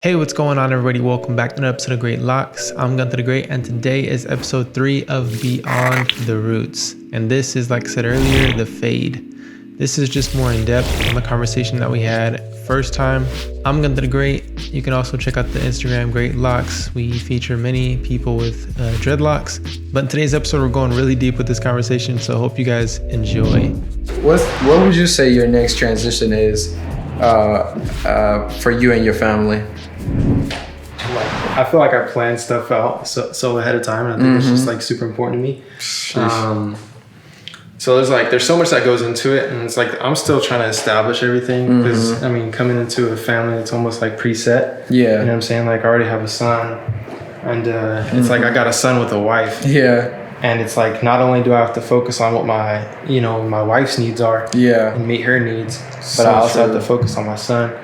Hey, what's going on, everybody? Welcome back to another episode of Dreadlocks. I'm Gunther the Great, and today is episode 3 of Beyond the Roots. And this is, like I said earlier, the fade. This is just more in depth on the conversation that we had first time. I'm Gunther the Great. You can also check out the Instagram Dreadlocks. We feature many people with dreadlocks. But in today's episode, we're going really deep with this conversation, so I hope you guys enjoy. What would you say your next transition is for you and your family? I feel like I plan stuff out so ahead of time, and I think it's just like super important to me. So there's so much that goes into it, and it's like I'm still trying to establish everything because I mean, coming into a family, it's almost like preset. Yeah, you know what I'm saying? Like I already have a son, and it's like I got a son with a wife. Yeah. And it's like, not only do I have to focus on what my wife's needs are, and meet her needs, but I also have to focus on my son.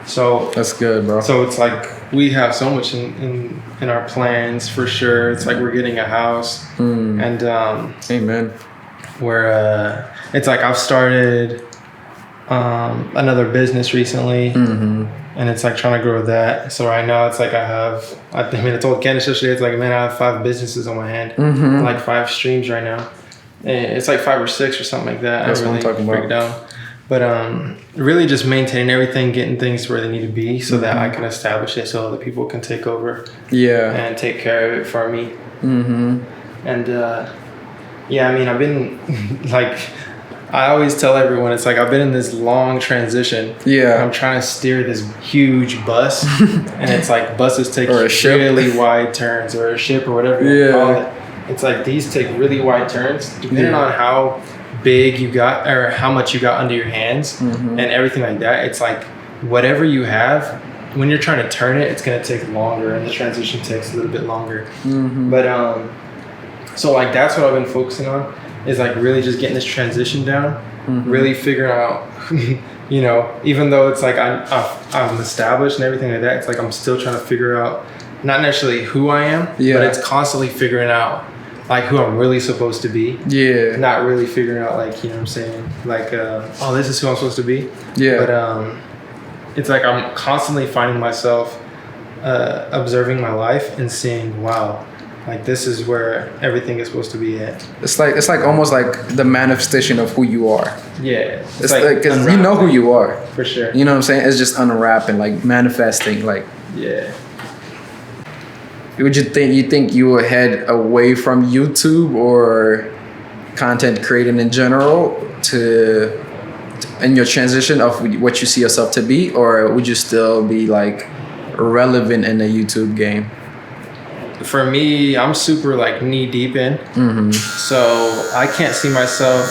So that's good, bro. So it's like we have so much in our plans for sure. It's like we're getting a house, and amen. Where it's like I've started another business recently, and it's like trying to grow that. So right now it's like I told Candace yesterday, it's like, man, I have 5 businesses on my hand, like 5 streams right now. And it's like 5 or 6 or something like that. That's I really what I'm talking break it down. But really just maintaining everything, getting things where they need to be so that I can establish it so other people can take over and take care of it for me. And I mean, I've been like, I always tell everyone, it's like I've been in this long transition. Yeah. I'm trying to steer this huge bus, and it's like buses take really wide turns, or a ship, or whatever you call it. It's like these take really wide turns, depending on how big you got or how much you got under your hands and everything like that. It's like whatever you have, when you're trying to turn it, it's going to take longer, and the transition takes a little bit longer. But so like that's what I've been focusing on, is like really just getting this transition down, really figuring out, even though it's like I'm established and everything like that, it's like I'm still trying to figure out not necessarily who I am, but it's constantly figuring out like who I'm really supposed to be. Yeah. Not really figuring out like, you know what I'm saying? Like, this is who I'm supposed to be. Yeah. But it's like I'm constantly finding myself observing my life and seeing, wow, like this is where everything is supposed to be at. It's like almost like the manifestation of who you are. Yeah. It's like, cause you know who you are. For sure. You know what I'm saying? It's just unwrapping, like manifesting, like. Yeah. Would you think you will head away from YouTube or content creating in general in your transition of what you see yourself to be, or would you still be like relevant in the YouTube game? For me, I'm super like knee deep in, so I can't see myself,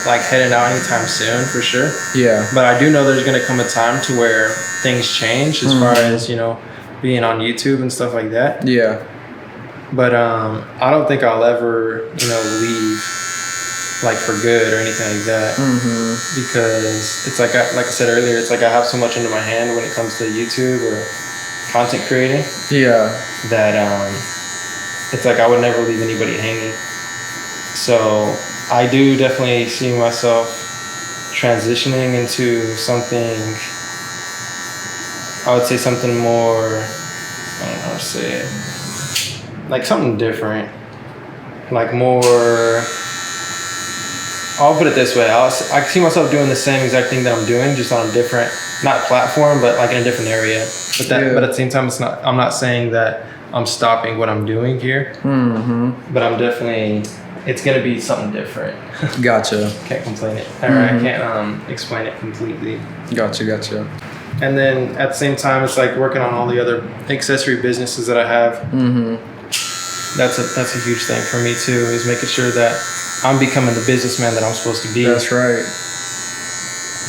like heading out anytime soon, for sure. Yeah. But I do know there's gonna come a time to where things change as far as being on YouTube and stuff like that. Yeah. But I don't think I'll ever leave like for good or anything like that, because it's like I said earlier, it's like I have so much under my hand when it comes to YouTube or content creating. Yeah. That it's like I would never leave anybody hanging. So I do definitely see myself transitioning into something, I would say something more, I don't know how to say it, like something different, like more, I'll put it this way, I see myself doing the same exact thing that I'm doing, just on a different, not platform, but like in a different area. But but at the same time, I'm not saying that I'm stopping what I'm doing here, but I'm definitely, it's gonna be something different. Gotcha. Can't complain it. Or I can't explain it completely. Gotcha. And then at the same time, it's like working on all the other accessory businesses that I have. That's a huge thing for me too, is making sure that I'm becoming the businessman that I'm supposed to be. That's right.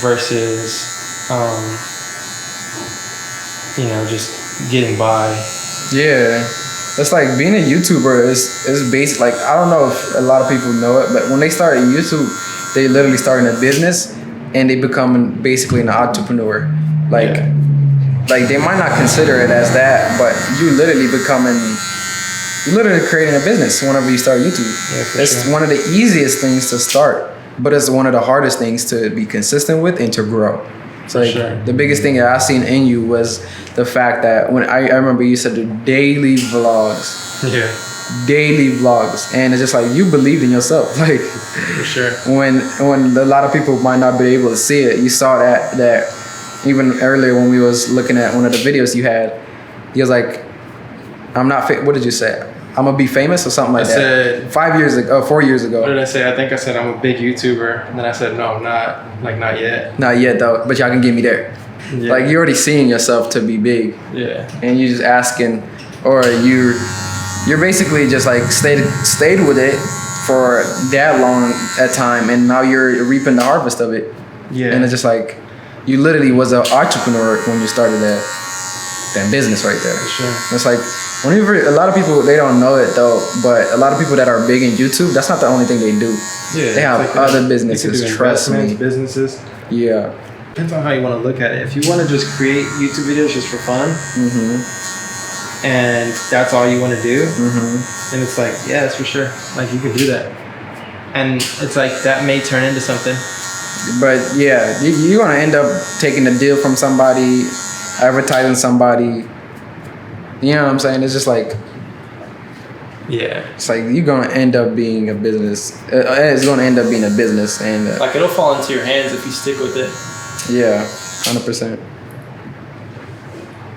Versus, just getting by. Yeah. It's like being a YouTuber is basic. Like, I don't know if a lot of people know it, but when they start in YouTube, they literally start in a business and they become basically an entrepreneur. Like they might not consider it as that, but you literally creating a business whenever you start YouTube. Yeah, it's one of the easiest things to start, but it's one of the hardest things to be consistent with and to grow. So like the biggest thing that I seen in you was the fact that when I remember you said the daily vlogs. Yeah. Daily vlogs, and it's just like you believed in yourself. Like for sure. When a lot of people might not be able to see it, you saw that even earlier when we was looking at one of the videos you had, he was like, "I'm not. What did you say? I'm gonna be famous or something like that." Said 5 years ago, 4 years ago. What did I say? I think I said I'm a big YouTuber, and then I said no, I'm not. Like not yet. Not yet though, but y'all can get me there. Yeah. Like you're already seeing yourself to be big. Yeah. And you just asking, or you're basically just like stayed with it for that long at time, and now you're reaping the harvest of it. Yeah. And it's just like you literally was an entrepreneur when you started that business right there. For sure. It's like whenever a lot of people, they don't know it though, but a lot of people that are big in YouTube, that's not the only thing they do. Yeah. They have like other businesses. Trust me. Businesses. Yeah. Depends on how you want to look at it. If you want to just create YouTube videos just for fun. And that's all you want to do, and it's like, yeah, that's for sure. Like you could do that, and it's like that may turn into something. But yeah, you're gonna end up taking a deal from somebody, advertising somebody. You know what I'm saying? It's just like, yeah, it's like you're gonna end up being a business. It's gonna end up being a business, and like it'll fall into your hands if you stick with it. Yeah, 100%.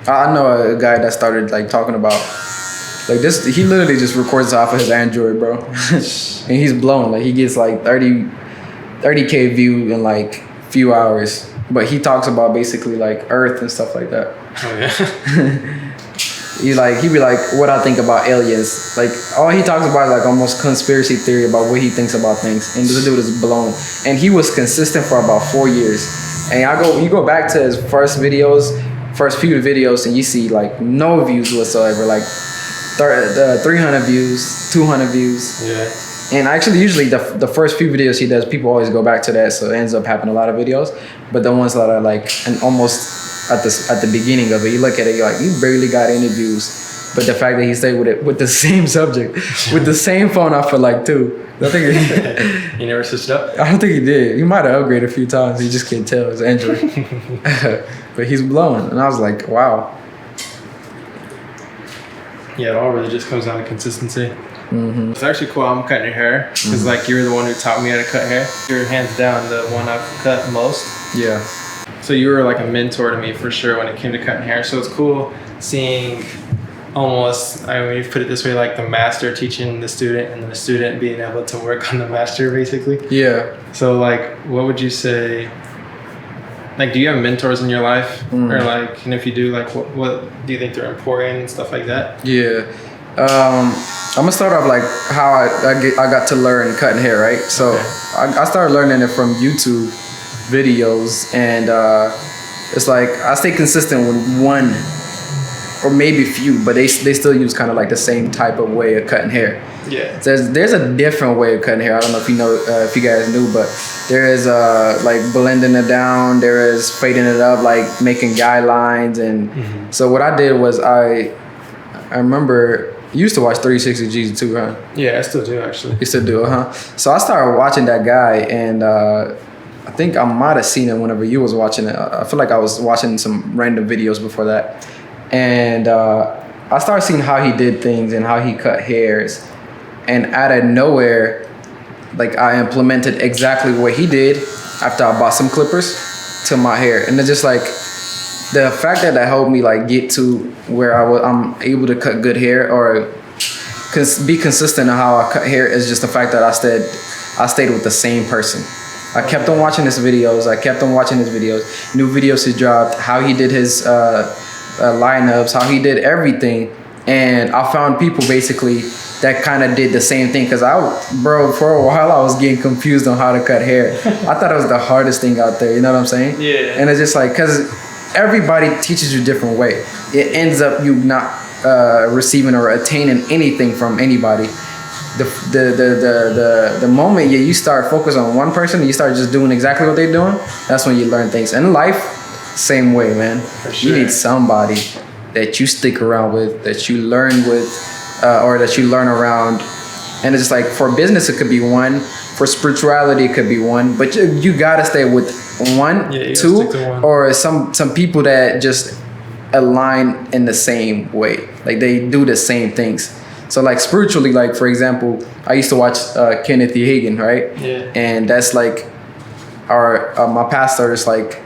I know a guy that started like talking about like this. He literally just records off of his Android, bro, and he's blown. Like he gets like 30K view in like few hours. But he talks about basically like Earth and stuff like that. Oh yeah. he be like, what I think about aliens. Like all he talks about is like almost conspiracy theory about what he thinks about things. And this dude is blown. And he was consistent for about 4 years. And you go back to his first few videos, and you see like no views whatsoever, like 300 views, 200 views. Yeah. And actually, usually the first few videos he does, people always go back to that, so it ends up happening a lot of videos. But the ones that are like and almost at the beginning of it, you look at it, you're like, you barely got any views. But the fact that he stayed with it with the same subject, with the same phone off for like 2. I think he never switched up? I don't think he did. He might have upgraded a few times. He just can't tell his Android. But he's blowing. And I was like, wow. Yeah, it all really just comes down to consistency. It's actually cool. I'm cutting your hair because like you're the one who taught me how to cut hair. You're hands down the one I've cut most. Yeah. So you were like a mentor to me for sure when it came to cutting hair. So it's cool seeing almost, I mean, you've put it this way, like the master teaching the student and then the student being able to work on the master basically. Yeah. So like, what would you say, like, do you have mentors in your life? Or like, and if you do, like, what do you think they're important and stuff like that? Yeah. I'm gonna start off like how I got to learn cutting hair, right? So I started learning it from YouTube videos, and it's like I stay consistent with one or maybe few, but they still use kind of like the same type of way of cutting hair. Yeah. So there's a different way of cutting hair. I don't know if you know, if you guys knew, but there is like blending it down. There is fading it up, like making guy lines. And so what I did was I remember you used to watch 360 G's too, huh? Yeah, I still do actually. You still do, huh? So I started watching that guy, and I think I might have seen it whenever you was watching it. I feel like I was watching some random videos before that. And I started seeing how he did things and how he cut hairs. And out of nowhere, like I implemented exactly what he did after I bought some clippers to my hair. And it's just like the fact that helped me like get to where I'm able to cut good hair or be consistent in how I cut hair is just the fact that I stayed with the same person. I kept on watching his videos. New videos he dropped, how he did his lineups, how he did everything. And I found people basically that kind of did the same thing. Cause for a while I was getting confused on how to cut hair. I thought it was the hardest thing out there. You know what I'm saying? Yeah. And it's just like, cause everybody teaches you a different way. It ends up you not receiving or attaining anything from anybody. The moment you start focusing on one person and you start just doing exactly what they're doing, that's when you learn things. And in life, same way, man. For sure. You need somebody that you stick around with, that you learn with, or that you learn around. And it's just like for business, it could be one. For spirituality, it could be one. But you gotta stay with one, two, or some people that just align in the same way, like they do the same things. So like spiritually, like for example, I used to watch Kenneth E. Hagin, right? Yeah. And that's like our my pastor is like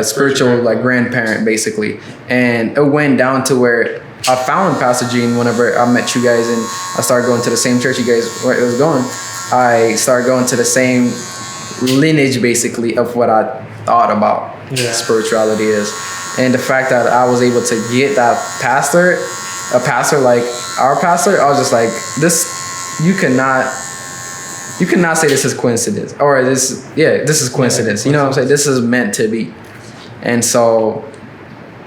spiritual like grandparent basically, and it went down to where I found Pastor Gene whenever I met you guys, and I started going to the same church you guys was going. I started going to the same lineage basically of what I thought about spirituality is, and the fact that I was able to get that pastor, a pastor like our pastor, I was just like, this, you cannot say this is coincidence, or this is coincidence. You know what I'm saying? This is meant to be. And so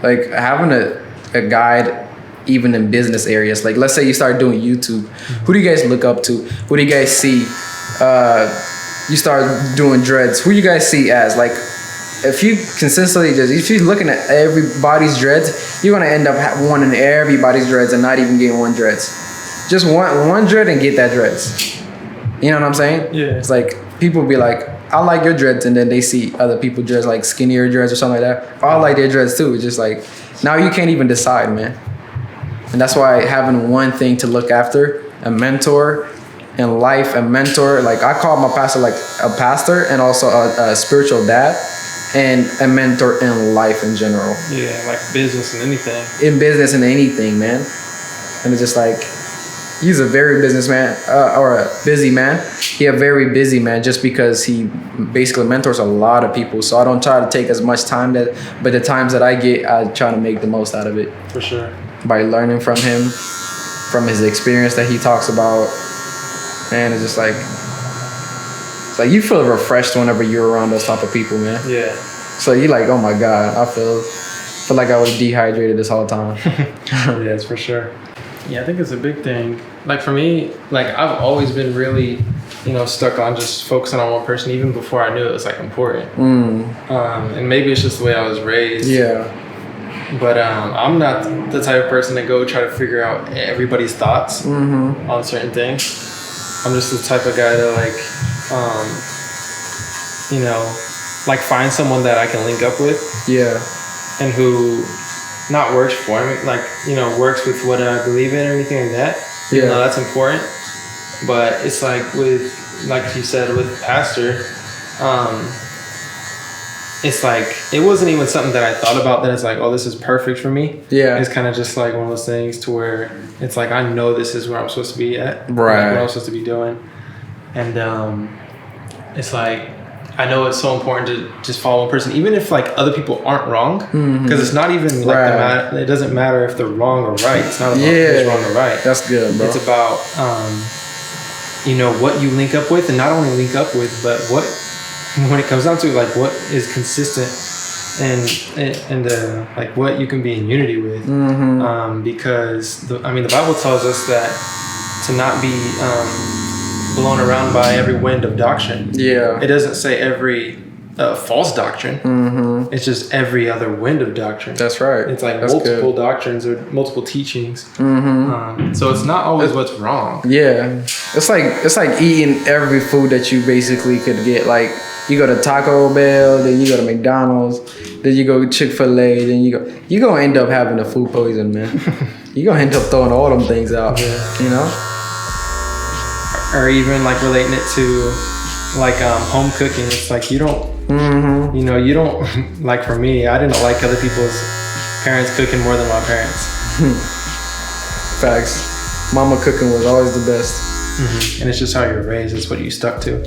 like having a guide even in business areas, like let's say you start doing YouTube, who do you guys look up to? Who do you guys see? You start doing dreads, who you guys see as like, if you consistently if you're looking at everybody's dreads, you're gonna end up wanting everybody's dreads and not even getting one dreads. Just want one dread and get that dreads. You know what I'm saying? Yeah. It's like people be like, I like your dreads, and then they see other people dreads like skinnier dreads or something like that. Oh, I like their dreads too. It's just like, now you can't even decide, man. And that's why having one thing to look after, a mentor in life, a mentor, like I call my pastor like a pastor and also a spiritual dad and a mentor in life in general. Yeah, like business and anything. In business and anything, man. And it's just like, he's a very businessman or a busy man. He a very busy man just because he basically mentors a lot of people. So I don't try to take as much time but the times that I get, I try to make the most out of it. For sure. By learning from him, from his experience that he talks about. Man, it's just like, it's like you feel refreshed whenever you're around those type of people, man. Yeah. So you like, oh my God, I feel like I was dehydrated this whole time. Yeah, it's for sure. Yeah, I think it's a big thing. Like for me, like I've always been really, stuck on just focusing on one person, even before I knew it was like important. And maybe it's just the way I was raised. Yeah. But I'm not the type of person to go try to figure out everybody's thoughts on certain things. I'm just the type of guy that like find someone that I can link up with. Yeah. And who not works for me, like, works with what I believe in or anything like that. Even though that's important. But it's like like you said, with Pastor, it's like, it wasn't even something that I thought about that it's like, oh, this is perfect for me. Yeah. It's kind of just like one of those things to where it's like, I know this is where I'm supposed to be at. Right. Like what I'm supposed to be doing. And it's like, I know it's so important to just follow one person, even if like other people aren't wrong, because it's not even like it doesn't matter if they're wrong or right. It's not about who's wrong or right. That's good, bro. It's about, what you link up with, and not only link up with, but when it comes down to like what is consistent and like what you can be in unity with, because the Bible tells us that to not be blown around by every wind of doctrine. Yeah, it doesn't say every false doctrine. It's just every other wind of doctrine. That's right. It's like multiple doctrines or multiple teachings. So it's not always what's wrong. Yeah, it's like eating every food that you basically could get. Like, you go to Taco Bell, then you go to McDonald's, then you go to Chick-fil-A, then you're gonna end up having a food poison, man. You're gonna end up throwing all them things out. Or even like relating it to like home cooking. It's like you don't you don't like, for me, I didn't like other people's parents cooking more than my parents. Facts. Mama cooking was always the best. And it's just how you're raised. It's what you stuck to.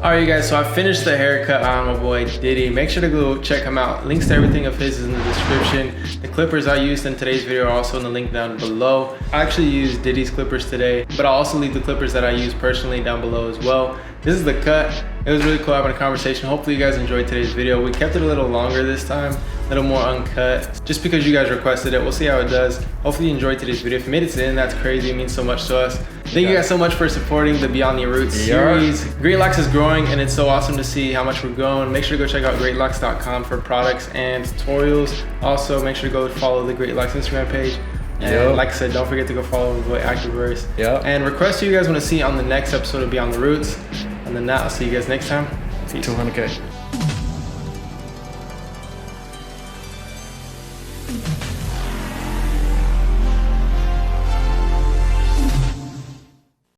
All right, you guys, so I finished the haircut on my boy Diddy. Make sure to go check him out. Links to everything of his is in the description. The clippers I used in today's video are also in the link down below. I actually used Diddy's clippers today, but I'll also leave the clippers that I use personally down below as well. This is the cut. It was really cool having a conversation. Hopefully you guys enjoyed today's video. We kept it a little longer this time, a little more uncut, just because you guys requested it. We'll see how it does. Hopefully you enjoyed today's video. If you made it to the end, that's crazy. It means so much to us. Thank you guys so much for supporting the Beyond Your Roots series. Dreadlocks is growing, and it's so awesome to see how much we're growing. Make sure to go check out Dreadlocks.com for products and tutorials. Also, make sure to go follow the Dreadlocks Instagram page. And like I said, don't forget to go follow the boy Activerse. And request you guys want to see on the next episode of Beyond the Roots. And then that, I'll see you guys next time. Peace. 200K.